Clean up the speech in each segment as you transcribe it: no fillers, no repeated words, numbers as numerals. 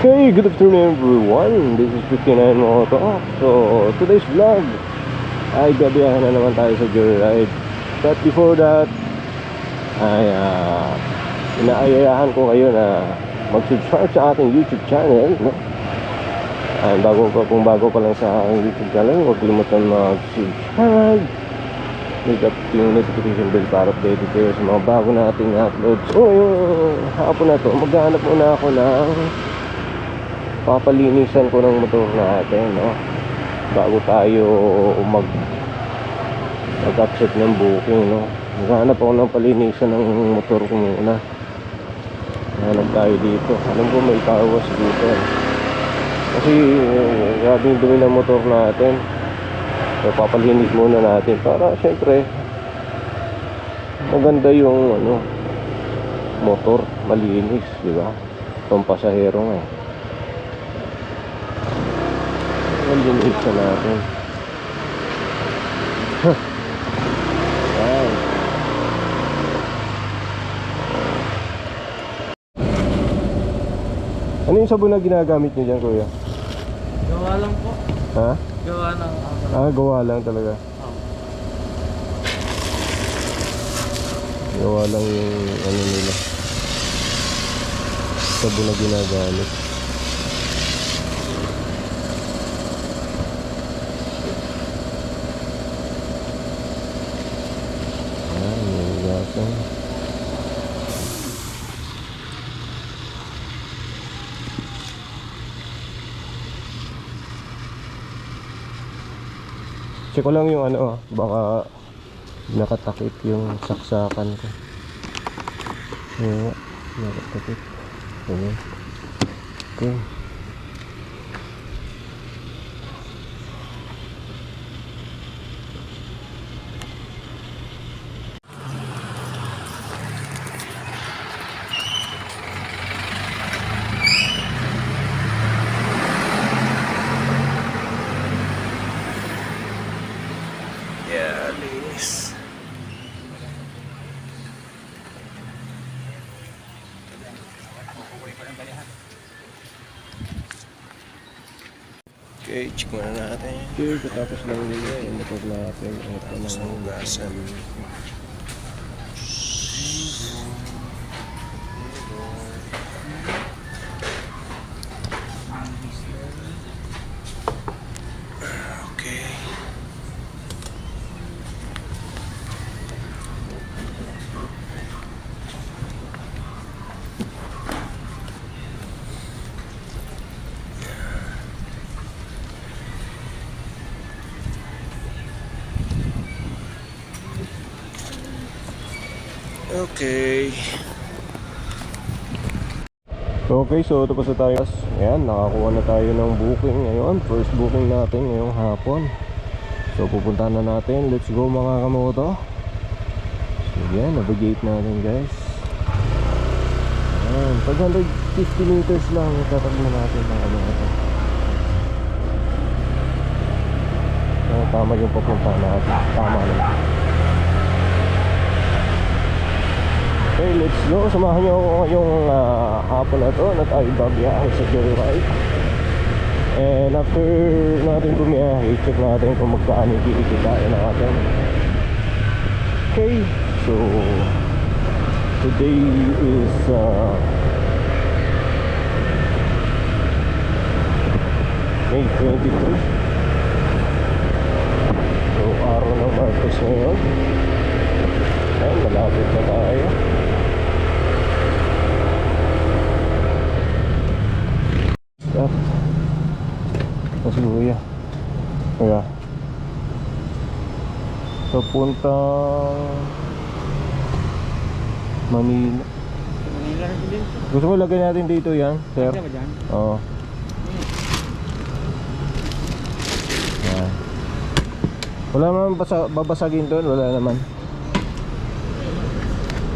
Hey, good afternoon everyone. This is 59 Moto. So, today's vlog ay gabiyahan na naman tayo sa joyride. But before that, ay inaayayahan ko kayo na mag-subscribe sa ating YouTube channel, no? Ay, kung bago pa lang sa aking YouTube channel, huwag kalimutan mag-subscribe. Hit up yung notification bell para updated kayo sa mga bago nating uploads. So, yung hapon na to, maghanap muna ako ng papalinisan ko ng motor natin, no? Bago tayo mag-accept ng booking, no? Maghanap ako ng palinisan ng motor ko muna. Hanap tayo dito. Alam ko may kawas dito, eh. Kasi grabe yung dumi ng motor natin. So papalinis muna natin para syempre maganda yung motor, malinis, di ba? Pang pasahero nga, eh. Linisan natin. Ayan. Ano yung sabon na ginagamit nyo dyan, kuya? Gawa lang po. Ha? Gawa ng Gawa lang talaga. Gawa lang yung nila, sabon na ginagamit. Check ko lang yung baka nakatakip yung saksakan ko. Ayan, nakatakip. Ayan. Okay. Yeah, linis. Okay, check muna natin. Okay, tapos lang nila yung motor natin. Ito na ang hugasan. Okay, so tapos na tayo. Ayan, nakakuha na tayo ng booking ngayon. First booking natin ngayong hapon. So pupuntahan na natin. Let's go mga kamoto. So yan, navigate natin guys. Ayan, pag 150 meters lang tatagla natin mga kamoto. So tama yung papunta natin. Tama naman. Okay, let's go. Samahan nyo ako ngayong hapon na to na tayo babiyahe sa joyride. And after natin bumiyahe, check natin kung magkano yung kikitain natin. Okay, so today is May 23. So araw ng Martes ngayon. Ayan, malapit na tayo. Kasi kuya papuntang Manila. Gusto mo lagay natin dito yan, sir? Oo. Yan. Wala naman babasagin doon. Wala naman.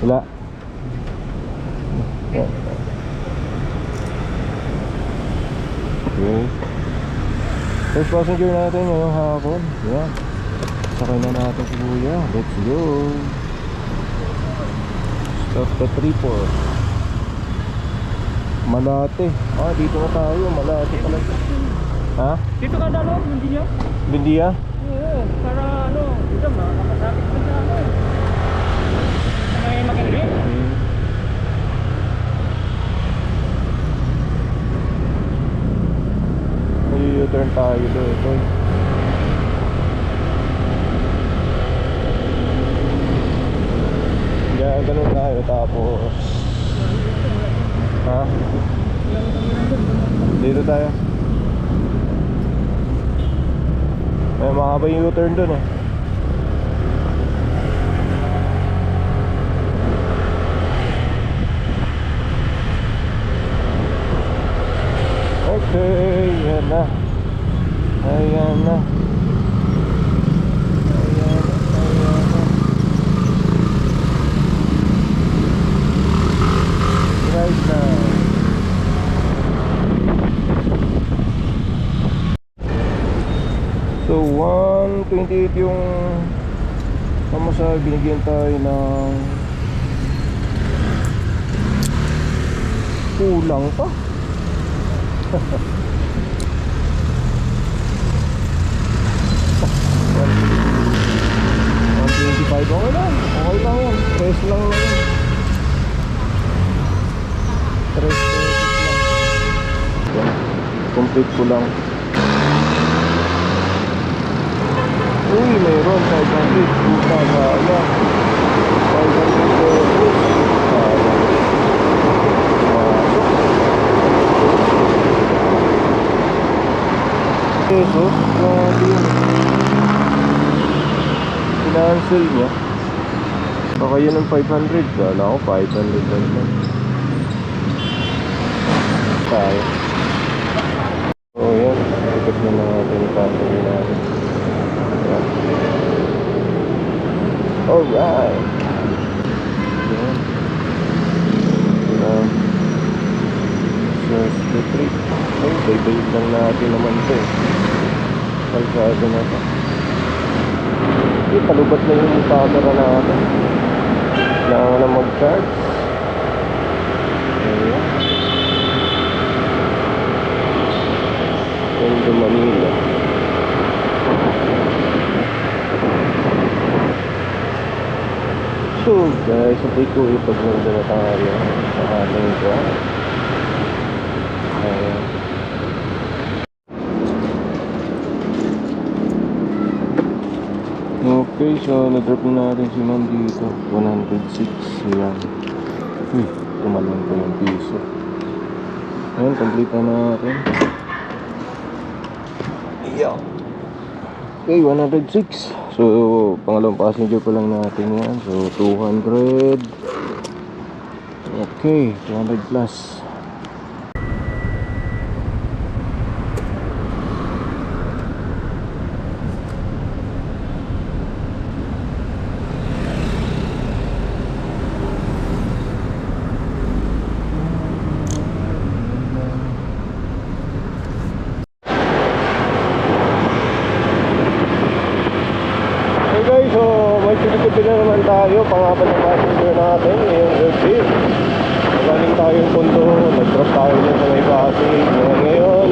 Wala. Yan. Okay. First passenger natin ngayong hapon. Yan. Sakay na natin si kuya. Let's go. Stop the 3-4. Malate. Ah, dito na tayo. Malate pala. Ha? Dito ka dalo, hindi niya? Bindiya? Oo, para ano, dito makakasakit mo sa ano. May maganda. U-turn tayo dito. Kaya ganun tayo tapos ha? Dito tayo. May mahaba yung U-turn dun eh. Okay, yan na. Ayan na. Ayan na. Ayan na. Right now. So 128 yung pamasahe, binigyan tayo ng kulang pa. 125, okay lang. Okay lang yan. Stress lang yan. Stress lang. Yan. Complete ko lang. Uy, mayroon 500. Puta, sayang. 500 pesos. Sayang. Masok. Pesos. Grabe yun. Cancel niya. Baka yun ang 500. Kala ko 500 na naman. Tayo. So yan. Ikot na natin. Cancel natin. Yan. Alright. Yan. Yan. So street. Ay, baybayit lang natin naman ito eh. Kalsada na ito. Palubat na yung camera natin. Kailangan na mag-charge. Ayan. Tondo, Manila. So guys, update ko pag nandun na tayo sa ating drive. Ayan. Okay, so na-drop na natin si ma'am dito. 106. Ayan. Uy, tumalon pa yung piso. Ayan, complete na natin. Yeah. Okay, 106. So, pangalawang passenger pa lang natin yan. So, 200. Okay, 200 plus. Tayo, pangapat ng passenger natin ngayong gabi. Galing tayong Tondo, nag-drop tayo dun sa may Pasig. Ngayon,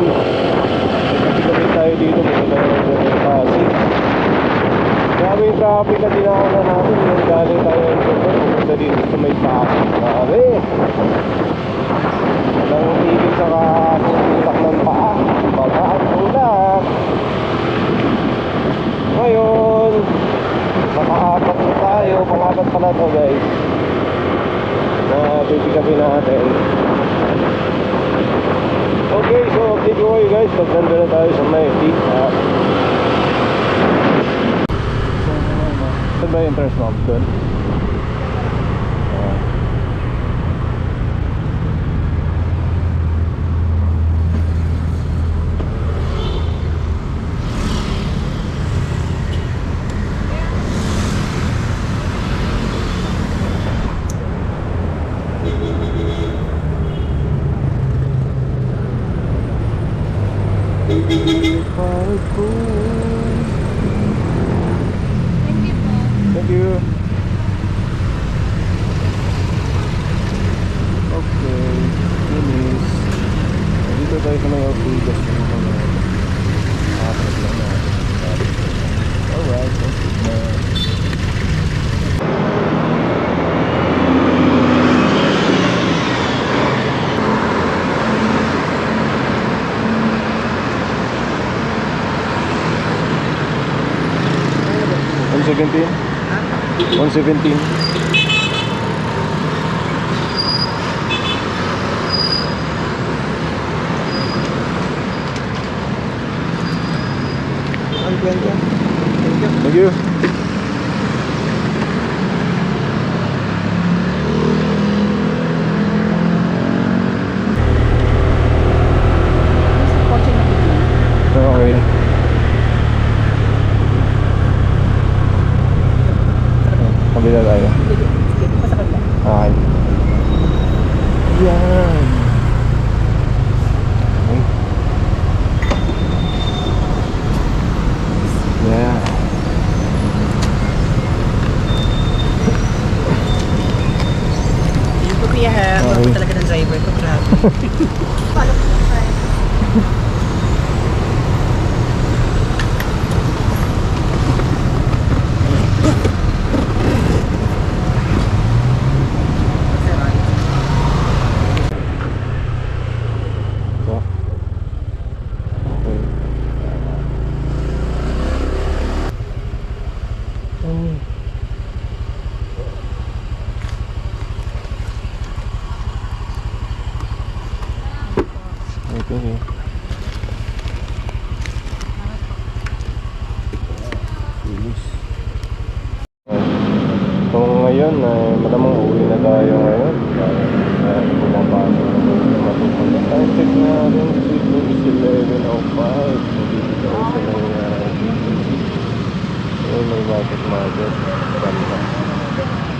nagkikabit tayo dito, punta tayo sa may Pasig. Grabe yung traffic na dinaanan natin. Galing tayo ng Tondo, punta dito sa may Pasig. Grabe! Walang tigil sa kasuntak ng paa. Baba at tulak. Ngayon, nakaapat na tayo, pangapat pala to guys na pipikapin natin. Okay, so update ko kayo guys pag nandun na tayo sa may pick-up. Saan ba yung press map doon? Thank you. Okay, finish. Dito tayo sa mga Ortigas na mga nakakasap lang natin. Alright, $117? $117? Thank you. Okay. Kabila tayo. Okay. Yan. Okay. Yeah. Yun po kuya ha, Okay. talaga ng driver ko, grabe. So. Okay. Okay. Bilis. So ngayon ay malamang uwi na tayo ngayon. Dahil pumapasok na doon na matupunta. Time check na rin si 11:05. Nandito tayo sa may BGC. So may market. Ganda.